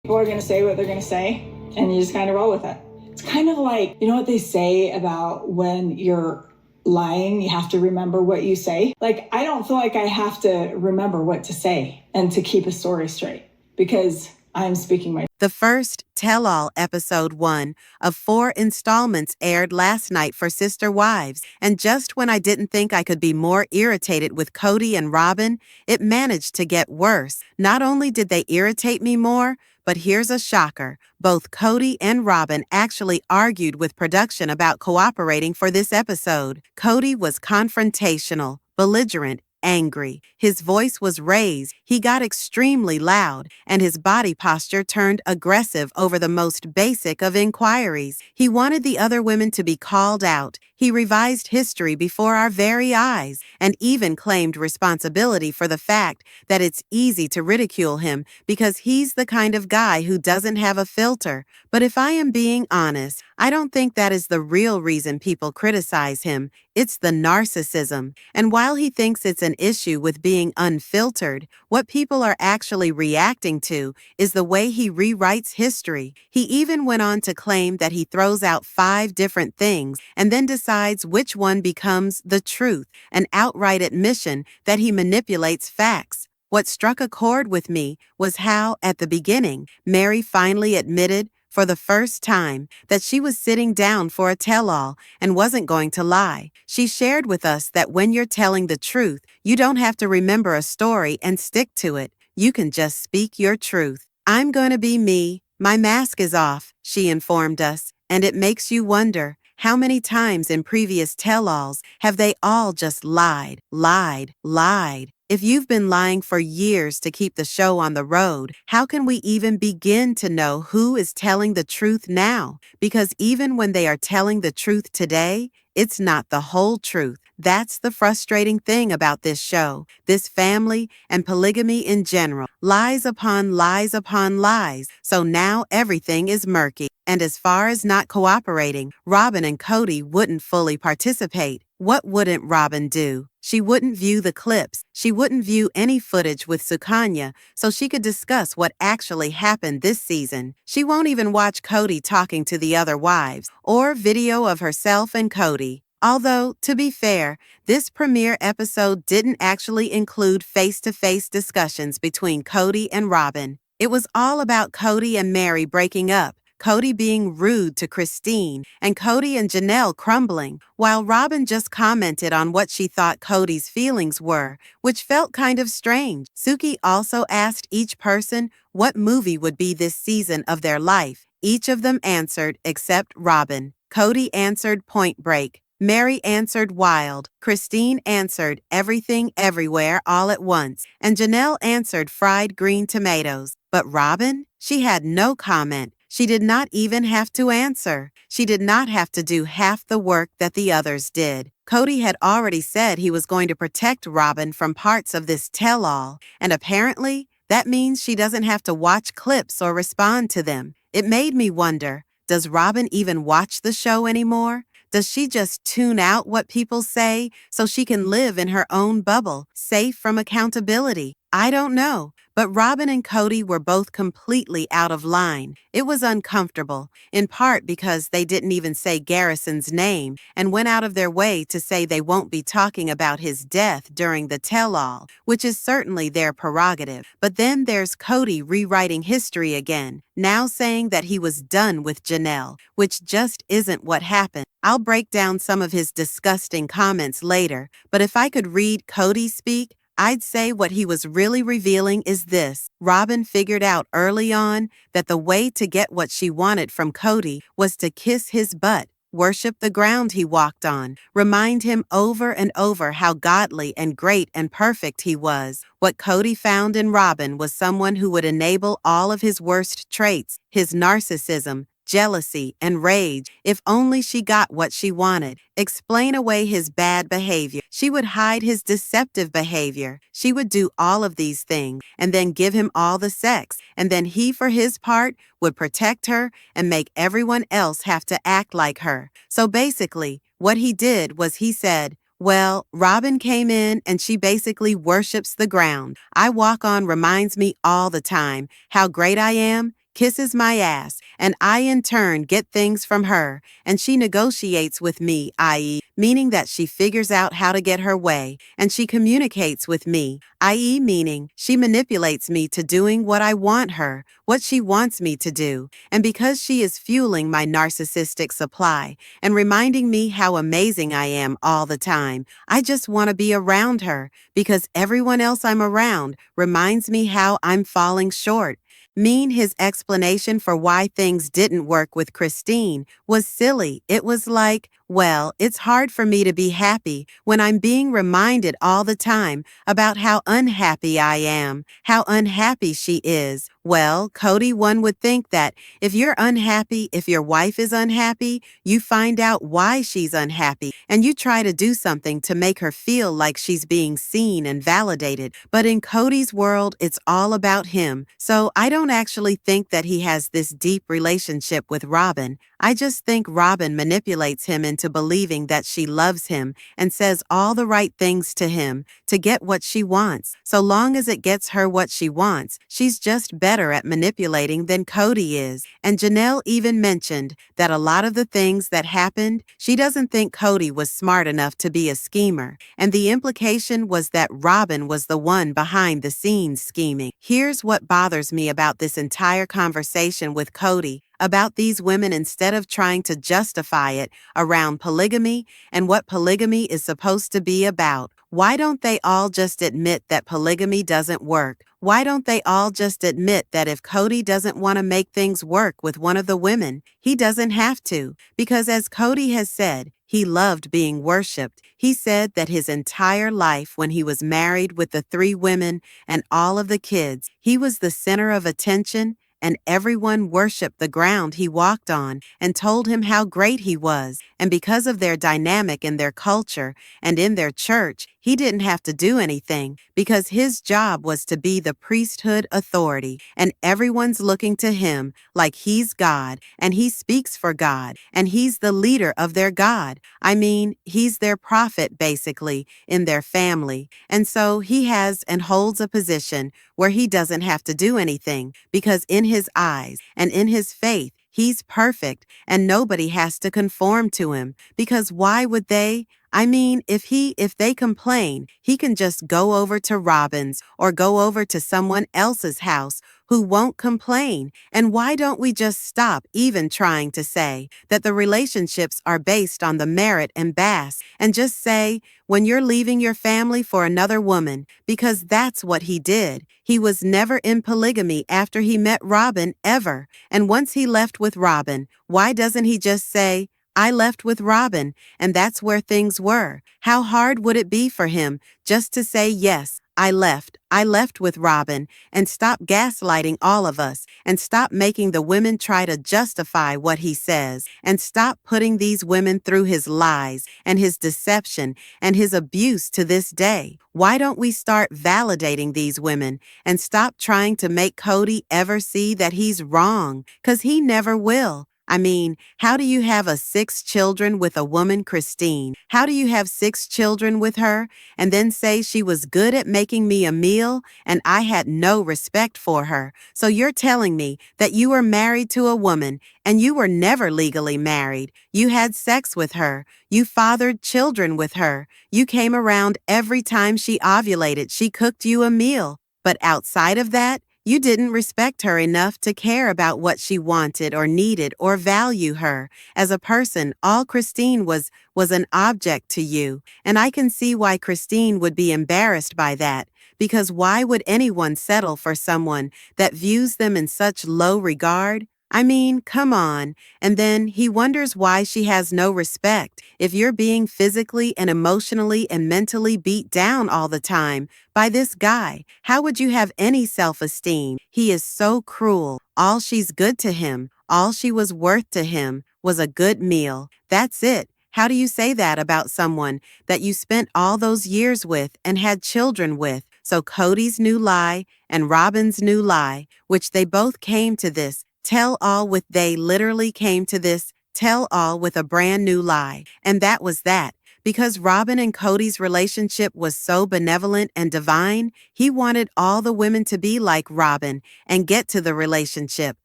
People are going to say what they're going to say, and you just kind of roll with it. It's kind of like, you know what they say about when you're lying, you have to remember what you say. Like, I don't feel like I have to remember what to say and to keep a story straight because I'm speaking my. The first Tell-All Episode 1 of 4 installments aired last night for Sister Wives, and just when I didn't think I could be more irritated with Kody and Robyn, it managed to get worse. Not only did they irritate me more, but here's a shocker. Both Kody and Robyn actually argued with production about cooperating for this episode. Kody was confrontational, belligerent, angry. His voice was raised, he got extremely loud, and his body posture turned aggressive over the most basic of inquiries. He wanted the other women to be called out. He revised history before our very eyes, and even claimed responsibility for the fact that it's easy to ridicule him because he's the kind of guy who doesn't have a filter. But if I am being honest, I don't think that is the real reason people criticize him. It's the narcissism. And while he thinks it's an issue with being unfiltered, what people are actually reacting to is the way he rewrites history. He even went on to claim that he throws out 5 different things and then decides which one becomes the truth, an outright admission that he manipulates facts. What struck a chord with me was how, at the beginning, Meri finally admitted, for the first time, that she was sitting down for a tell-all and wasn't going to lie. She shared with us that when you're telling the truth, you don't have to remember a story and stick to it. You can just speak your truth. I'm going to be me. My mask is off, she informed us, and it makes you wonder, how many times in previous tell-alls have they all just lied, lied, lied? If you've been lying for years to keep the show on the road, how can we even begin to know who is telling the truth now? Because even when they are telling the truth today, it's not the whole truth. That's the frustrating thing about this show, this family, and polygamy in general. Lies upon lies upon lies, so now everything is murky. And as far as not cooperating, Robyn and Kody wouldn't fully participate. What wouldn't Robyn do? She wouldn't view the clips. She wouldn't view any footage with Sukanya so she could discuss what actually happened this season. She won't even watch Kody talking to the other wives or video of herself and Kody. Although, to be fair, this premiere episode didn't actually include face-to-face discussions between Kody and Robyn. It was all about Kody and Meri breaking up, Kody being rude to Christine, and Kody and Janelle crumbling, while Robyn just commented on what she thought Kody's feelings were, which felt kind of strange. Suki also asked each person what movie would be this season of their life. Each of them answered except Robyn. Kody answered Point Break. Meri answered Wild. Christine answered Everything Everywhere All at Once. And Janelle answered Fried Green Tomatoes. But Robyn? She had no comment. She did not even have to answer. She did not have to do half the work that the others did. Kody had already said he was going to protect Robyn from parts of this tell-all, and apparently, that means she doesn't have to watch clips or respond to them. It made me wonder, does Robyn even watch the show anymore? Does she just tune out what people say so she can live in her own bubble, safe from accountability? I don't know, but Robyn and Kody were both completely out of line. It was uncomfortable, in part because they didn't even say Garrison's name and went out of their way to say they won't be talking about his death during the tell-all, which is certainly their prerogative. But then there's Kody rewriting history again, now saying that he was done with Janelle, which just isn't what happened. I'll break down some of his disgusting comments later, but if I could read Kody speak, I'd say what he was really revealing is this. Robyn figured out early on that the way to get what she wanted from Kody was to kiss his butt, worship the ground he walked on, remind him over and over how godly and great and perfect he was. What Kody found in Robyn was someone who would enable all of his worst traits, his narcissism, jealousy, and rage, if only she got what she wanted. Explain away his bad behavior. She would hide his deceptive behavior. She would do all of these things and then give him all the sex, and then he, for his part, would protect her and make everyone else have to act like her. So basically, what he did was he said, well, Robyn came in and she basically worships the ground. I walk on reminds me all the time how great I am. kisses my ass, and I in turn get things from her, and she negotiates with me, i.e., meaning that she figures out how to get her way, and she communicates with me, i.e., meaning she manipulates me to doing what I want her, what she wants me to do, and because she is fueling my narcissistic supply and reminding me how amazing I am all the time, I just want to be around her because everyone else I'm around reminds me how I'm falling short. His explanation for why things didn't work with Christine was silly. It was like, well, it's hard for me to be happy when I'm being reminded all the time about how unhappy I am, how unhappy she is. Well, Kody, one would think that if you're unhappy, if your wife is unhappy, you find out why she's unhappy and you try to do something to make her feel like she's being seen and validated. But in Kody's world, it's all about him. So I don't actually think that he has this deep relationship with Robyn. I just think Robyn manipulates him into believing that she loves him and says all the right things to him to get what she wants. So long as it gets her what she wants, she's just better at manipulating than Kody is. And Janelle even mentioned that a lot of the things that happened, she doesn't think Kody was smart enough to be a schemer. And the implication was that Robyn was the one behind the scenes scheming. Here's what bothers me about this entire conversation with Kody about these women instead of trying to justify it around polygamy and what polygamy is supposed to be about. Why don't they all just admit that polygamy doesn't work? Why don't they all just admit that if Kody doesn't want to make things work with one of the women, he doesn't have to? Because as Kody has said, he loved being worshipped. He said that his entire life when he was married with the 3 women and all of the kids, he was the center of attention and everyone worshipped the ground he walked on and told him how great he was. And because of their dynamic in their culture and in their church, he didn't have to do anything because his job was to be the priesthood authority. And everyone's looking to him like he's God and he speaks for God and he's the leader of their God. I mean, he's their prophet basically in their family. And so he has and holds a position where he doesn't have to do anything because in his eyes and in his faith, he's perfect and nobody has to conform to him because why would they? I mean, if they complain, he can just go over to Robyn's or go over to someone else's house who won't complain. And why don't we just stop even trying to say that the relationships are based on the merit and bass and just say, when you're leaving your family for another woman, because that's what he did. He was never in polygamy after he met Robyn ever. And once he left with Robyn, why doesn't he just say, I left with Robyn, and that's where things were? How hard would it be for him just to say, yes, I left with Robyn, and stop gaslighting all of us, and stop making the women try to justify what he says, and stop putting these women through his lies and his deception and his abuse to this day? Why don't we start validating these women and stop trying to make Kody ever see that he's wrong? 'Cause he never will. I mean, how do you have 6 children with a woman, Christine? How do you have 6 children with her and then say she was good at making me a meal and I had no respect for her? So you're telling me that you were married to a woman and you were never legally married. You had sex with her. You fathered children with her. You came around every time she ovulated. She cooked you a meal. But outside of that, you didn't respect her enough to care about what she wanted or needed or value her. As a person, all Christine was an object to you. And I can see why Christine would be embarrassed by that. Because why would anyone settle for someone that views them in such low regard? I mean, come on. And then he wonders why she has no respect. If you're being physically and emotionally and mentally beat down all the time by this guy, how would you have any self-esteem? He is so cruel. All she's good to him, all she was worth to him was a good meal. That's it. How do you say that about someone that you spent all those years with and had children with? So Kody's new lie and Robyn's new lie, which they both came to this tell-all with, they literally came to this tell-all with a brand new lie. And that was that. Because Robyn and Kody's relationship was so benevolent and divine, he wanted all the women to be like Robyn and get to the relationship,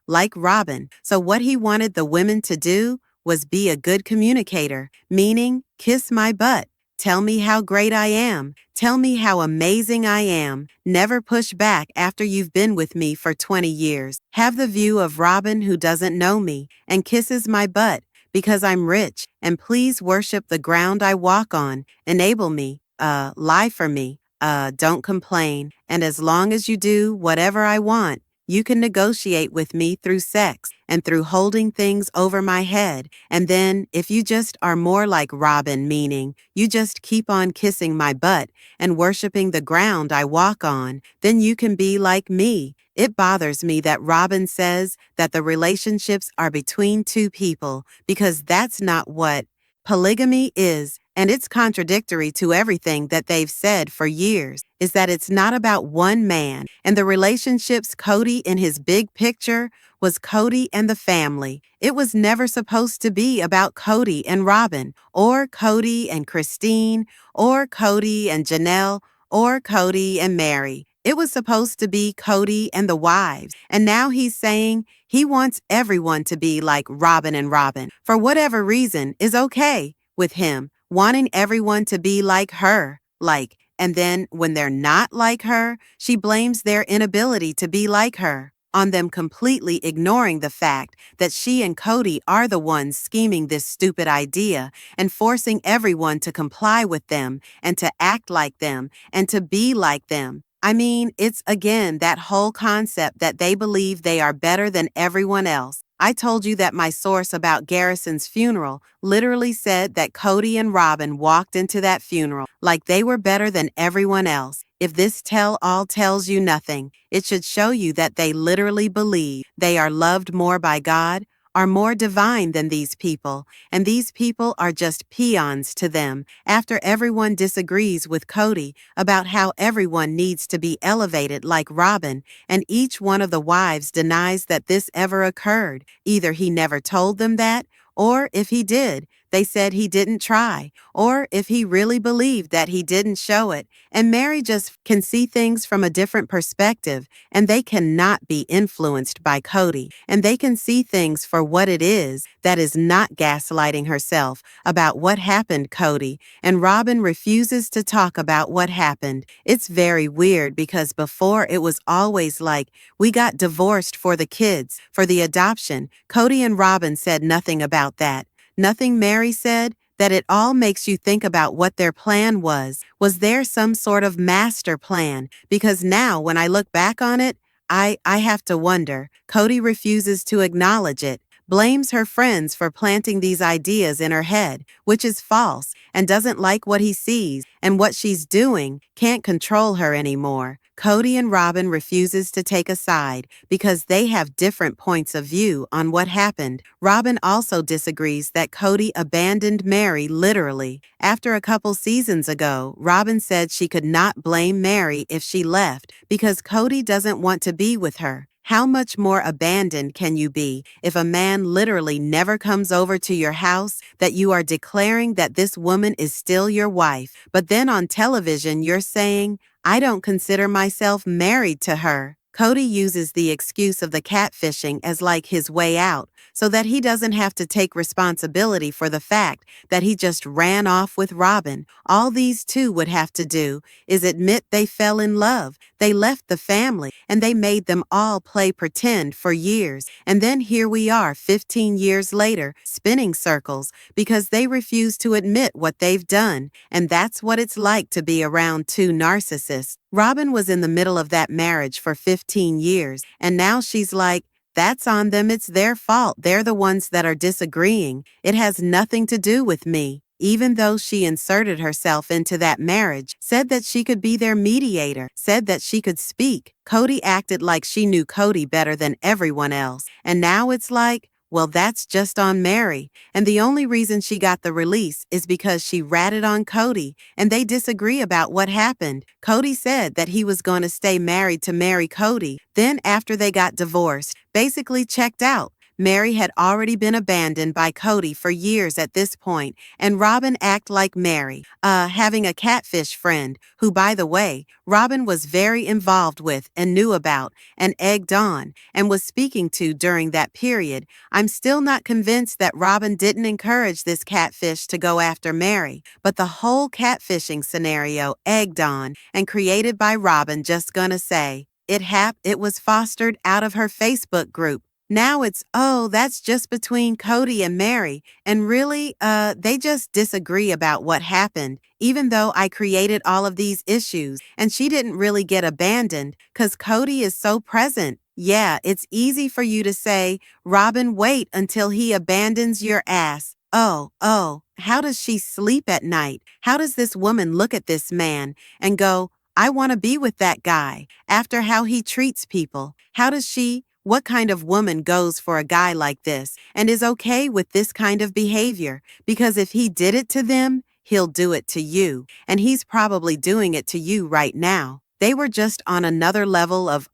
like Robyn. So what he wanted the women to do was be a good communicator, meaning kiss my butt. Tell me how great I am. Tell me how amazing I am. Never push back after you've been with me for 20 years. Have the view of Robyn who doesn't know me and kisses my butt because I'm rich. And please worship the ground I walk on. Enable me. Lie for me. Don't complain. And as long as you do whatever I want, you can negotiate with me through sex and through holding things over my head. And then, if you just are more like Robyn, meaning you just keep on kissing my butt and worshiping the ground I walk on, then you can be like me. It bothers me that Robyn says that the relationships are between two people because that's not what polygamy is. And it's contradictory to everything that they've said for years, is that it's not about one man. And the relationships Kody in his big picture was Kody and the family. It was never supposed to be about Kody and Robyn, or Kody and Christine, or Kody and Janelle, or Kody and Meri. It was supposed to be Kody and the wives. And now he's saying he wants everyone to be like Robyn and Robyn. For whatever reason is okay with him. Wanting everyone to be like her, and then when they're not like her, she blames their inability to be like her on them, completely ignoring the fact that she and Kody are the ones scheming this stupid idea and forcing everyone to comply with them and to act like them and to be like them. I mean, it's again that whole concept that they believe they are better than everyone else. I told you that my source about Garrison's funeral literally said that Kody and Robyn walked into that funeral like they were better than everyone else. If this tell-all tells you nothing, it should show you that they literally believe they are loved more by God, are more divine than these people, and these people are just peons to them after everyone disagrees with Kody about how everyone needs to be elevated like Robyn, and each one of the wives denies that this ever occurred. Either he never told them that, or if he did, they said he didn't try, or if he really believed that he didn't show it. And Meri just can see things from a different perspective, and they cannot be influenced by Kody, and they can see things for what it is, that is not gaslighting herself about what happened, Kody, and Robyn refuses to talk about what happened. It's very weird because before it was always like, we got divorced for the kids, for the adoption. Kody and Robyn said nothing about that. Nothing Meri said, that it all makes you think about what their plan was. Was there some sort of master plan? Because now when I look back on it, I have to wonder. Kody refuses to acknowledge it, blames her friends for planting these ideas in her head, which is false, and doesn't like what he sees, and what she's doing can't control her anymore. Kody and Robyn refuses to take a side because they have different points of view on what happened. Robyn also disagrees that Kody abandoned Meri literally. After a couple seasons ago, Robyn said she could not blame Meri if she left because Kody doesn't want to be with her. How much more abandoned can you be if a man literally never comes over to your house, that you are declaring that this woman is still your wife, but then on television you're saying, I don't consider myself married to her? Kody uses the excuse of the catfishing as like his way out, so that he doesn't have to take responsibility for the fact that he just ran off with Robyn. All these two would have to do is admit they fell in love, they left the family, and they made them all play pretend for years. And then here we are 15 years later, spinning circles, because they refuse to admit what they've done. And that's what it's like to be around two narcissists. Robyn was in the middle of that marriage for 15 years, and now she's like, that's on them, it's their fault, they're the ones that are disagreeing. It has nothing to do with me. Even though she inserted herself into that marriage, said that she could be their mediator, said that she could speak. Kody acted like she knew Kody better than everyone else, and now it's like, well, that's just on Meri. And the only reason she got the release is because she ratted on Kody, and they disagree about what happened. Kody said that he was going to stay married to Meri Kody. Then after they got divorced, basically checked out, Meri had already been abandoned by Kody for years at this point, and Robyn act like Meri, having a catfish friend, who, by the way, Robyn was very involved with and knew about and egged on and was speaking to during that period. I'm still not convinced that Robyn didn't encourage this catfish to go after Meri, but the whole catfishing scenario egged on and created by Robyn, just gonna say, it was fostered out of her Facebook group. Now it's, oh, that's just between Kody and Meri, and really, they just disagree about what happened, even though I created all of these issues, and she didn't really get abandoned, 'cause Kody is so present. Yeah, it's easy for you to say, Robyn, wait until he abandons your ass. Oh, how does she sleep at night? How does this woman look at this man and go, I want to be with that guy after how he treats people? How does she, what kind of woman goes for a guy like this and is okay with this kind of behavior? Because if he did it to them, he'll do it to you. And he's probably doing it to you right now. They were just on another level of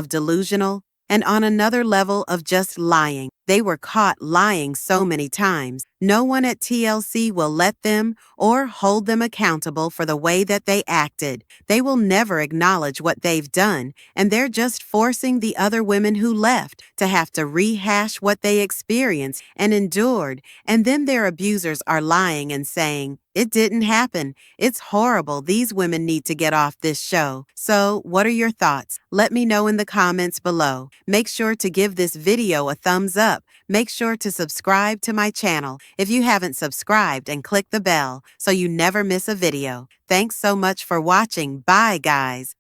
delusional and on another level of just lying. They were caught lying so many times. No one at TLC will let them or hold them accountable for the way that they acted. They will never acknowledge what they've done, and they're just forcing the other women who left to have to rehash what they experienced and endured. And then their abusers are lying and saying, it didn't happen. It's horrible. These women need to get off this show. So, what are your thoughts? Let me know in the comments below. Make sure to give this video a thumbs up. Make sure to subscribe to my channel if you haven't subscribed, and click the bell so you never miss a video. Thanks so much for watching. Bye, guys.